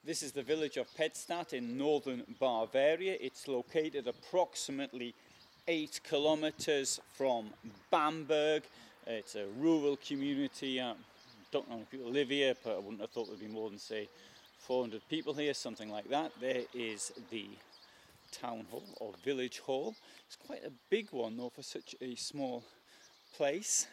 This is the village of Pettstadt in northern Bavaria. It's located approximately 8 kilometers from Bamberg. It's a rural community. Don't know if people live here, but I wouldn't have thought there'd be more than, say, 400 people here, something like that. There is the town hall or village hall. It's quite a big one though for such a small place.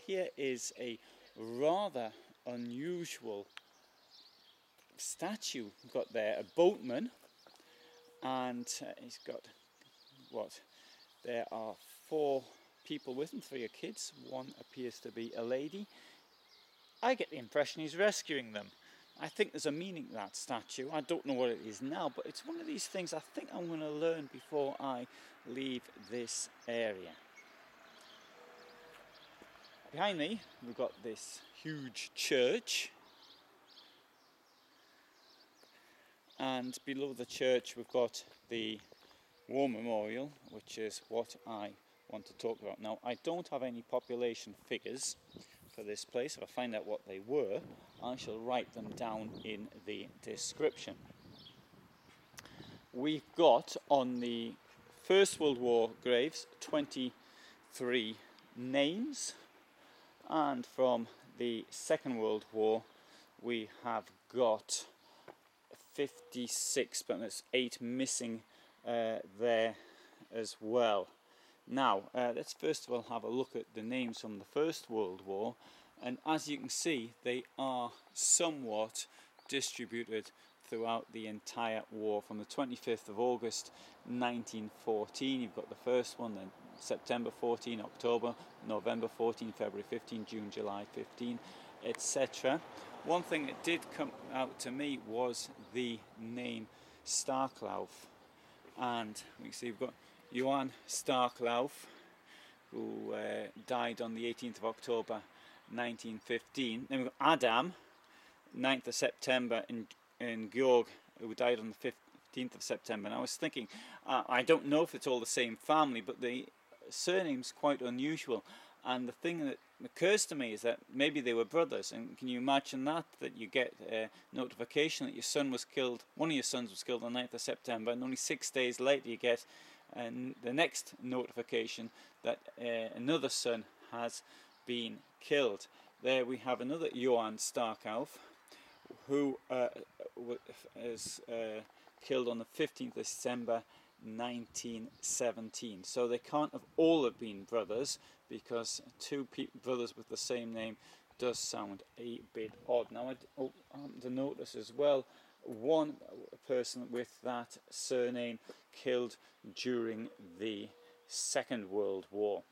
Here is a rather unusual statue. We've got there a boatman, and he's got what? There are 4 people with him, 3 are kids, 1 appears to be a lady. I get the impression he's rescuing them. I think there's a meaning to that statue. I don't know what it is now, but it's one of these things I think I'm going to learn before I leave this area. Behind me we've got this huge church, and below the church we've got the war memorial, which is what I want to talk about. Now, I don't have any population figures for this place. If I find out what they were, I shall write them down in the description. We've got on the First World War graves 23 names, and from the Second World War we have got 56, but there's 8 missing there as well. Now, let's first of all have a look at the names from the First World War, and as you can see, they are somewhat distributed throughout the entire war. From the 25th of August 1914, you've got the first one, then September 14, October, November 14, February 15, June, July 15, etc. One thing that did come out to me was the name Starklauf, and we can see we've got Johann Starklauf, who died on the 18th of October 1915. Then we've got Adam, 9th of September, and Georg, who died on the 15th of September. And I was thinking, I don't know if it's all the same family, but the surname's quite unusual. And the thing that occurs to me is that maybe they were brothers. And can you imagine that you get a notification that your son was killed, one of your sons was killed on the 9th of September, and only 6 days later you get the next notification that another son has been killed. There we have another Johann Starklauf, who was killed on the 15th of December 1917. So they can't have all have been brothers, because 2 brothers with the same name does sound a bit odd. Now, I happen to notice as well, one person with that surname killed during the Second World War.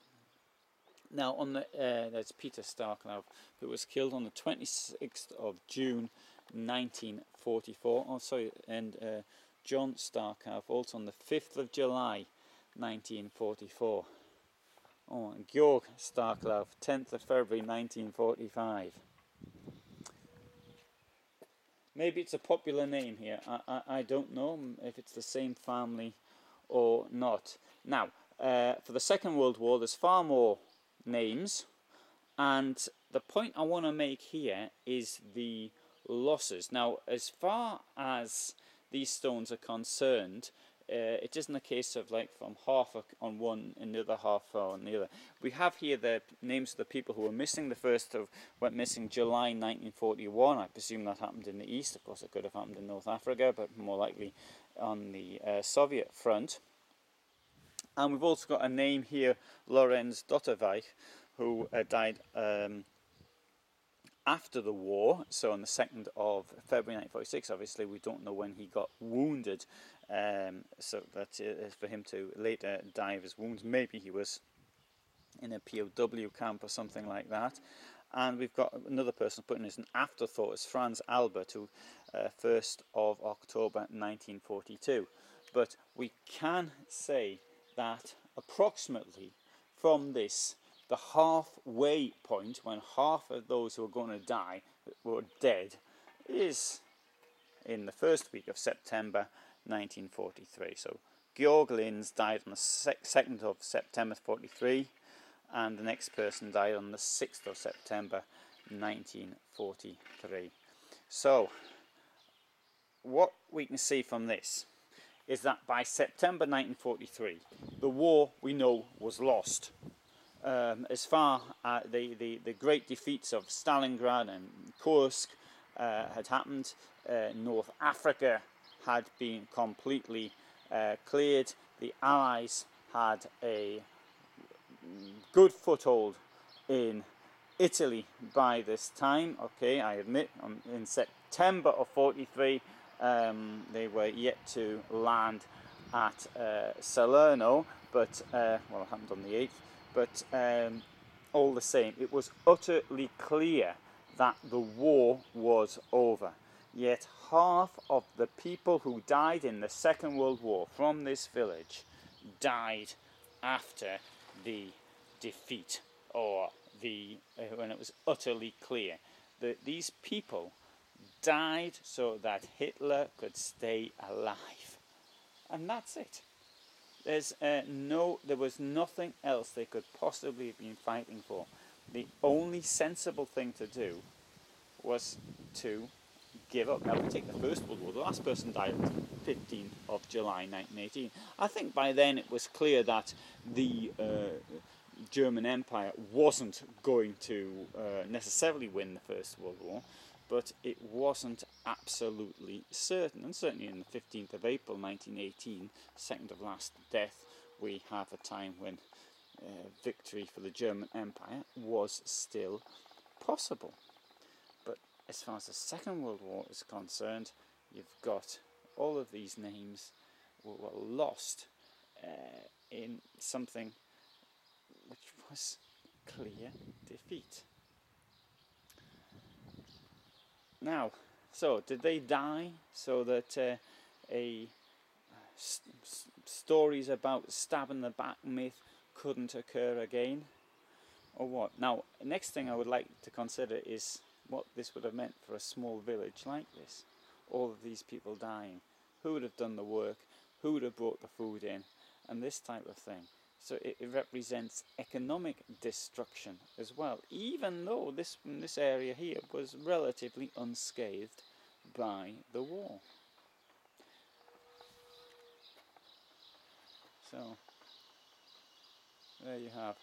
Now, on the there's Peter Starklauf, who was killed on the 26th of June 1944. Oh, sorry, and John Starklauf also on the 5th of July 1944. Oh, and Georg Starklauf, 10th of February 1945. Maybe it's a popular name here. I don't know if it's the same family or not. Now, for the Second World War, there's far more names, and the point I want to make here is the losses. Now, as far as these stones are concerned, it isn't a case of like from half on one and the other half on the other. We have here the names of the people who were missing. The first went missing July 1941. I presume that happened in the east. Of course, it could have happened in North Africa, but more likely on the Soviet front. And we've also got a name here, Lorenz Dotterweich, who died after the war, so on the 2nd of February 1946. Obviously, we don't know when he got wounded, so that is for him to later die of his wounds. Maybe he was in a POW camp or something like that. And we've got another person putting as an afterthought, is Franz Alberto, 1st of October 1942. But we can say that approximately from this, the halfway point, when half of those who are going to die were dead, is in the first week of September 1943. So Georg Linz died on the 2nd of September 43, and the next person died on the 6th of September 1943. So what we can see from this is that by September 1943, the war, we know, was lost. As far as the great defeats of Stalingrad and Kursk had happened, North Africa had been completely cleared. The Allies had a good foothold in Italy by this time. Okay, I admit, in September of 43, they were yet to land at Salerno, but well, it happened on the 8th. But all the same, it was utterly clear that the war was over. Yet half of the people who died in the Second World War from this village died after the defeat, or when it was utterly clear that these people died so that Hitler could stay alive. And that's it. There was nothing else they could possibly have been fighting for. The only sensible thing to do was to give up. Now, we take the First World War. The last person died on the 15th of July 1918. I think by then it was clear that the German Empire wasn't going to necessarily win the First World War, but it wasn't absolutely certain. And certainly in the 15th of April 1918, second of last death, we have a time when victory for the German Empire was still possible. But as far as the Second World War is concerned, you've got all of these names were lost in something which was clear defeat. Now, so did they die so that stories about stab in the back myth couldn't occur again, or what? Now, next thing I would like to consider is what this would have meant for a small village like this. All of these people dying. Who would have done the work? Who would have brought the food in? And this type of thing. So it represents economic destruction as well, even though this area here was relatively unscathed by the war. So there you have,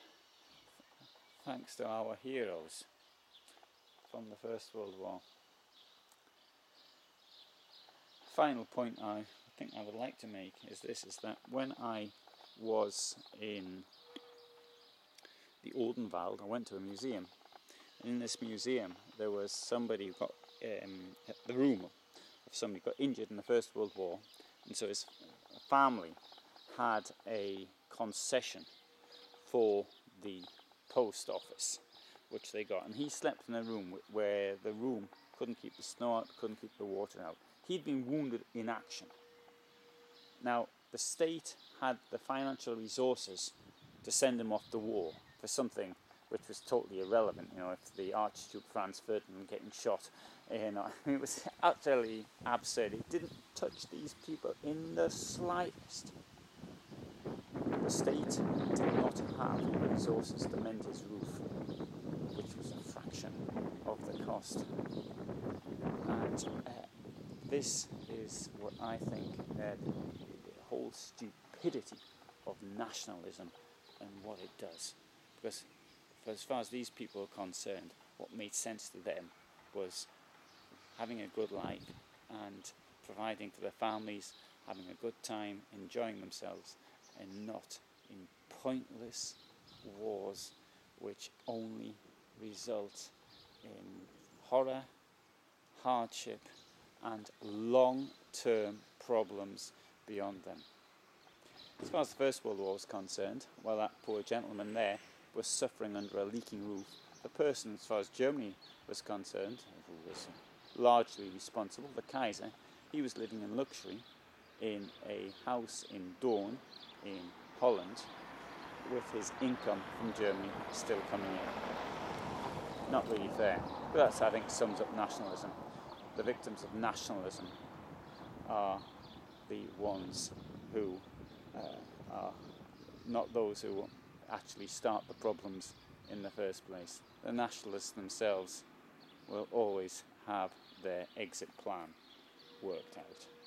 thanks to our heroes from the First World War. Final point I think I would like to make is this, is that when I was in the Odenwald, I went to a museum. In this museum there was somebody who got the rumour of somebody who got injured in the First World War, and so his family had a concession for the post office which they got, and he slept in a room where the room couldn't keep the snow out, couldn't keep the water out. He'd been wounded in action. Now, the state had the financial resources to send him off to war for something which was totally irrelevant. You know, if the Archduke Franz Ferdinand getting shot, it was utterly absurd. It didn't touch these people in the slightest. The state did not have the resources to mend his roof, which was a fraction of the cost. And this is what I think the whole stupidity of nationalism and what it does. Because for as far as these people are concerned, what made sense to them was having a good life and providing for their families, having a good time, enjoying themselves, and not in pointless wars which only result in horror, hardship, and long-term problems beyond them. As far as the First World War was concerned, well, that poor gentleman there was suffering under a leaking roof. The person, as far as Germany was concerned, who was largely responsible, the Kaiser, he was living in luxury in a house in Doorn in Holland, with his income from Germany still coming in. Not really fair. But that, I think, sums up nationalism. The victims of nationalism are the ones who are not those who actually start the problems in the first place. The nationalists themselves will always have their exit plan. worked out.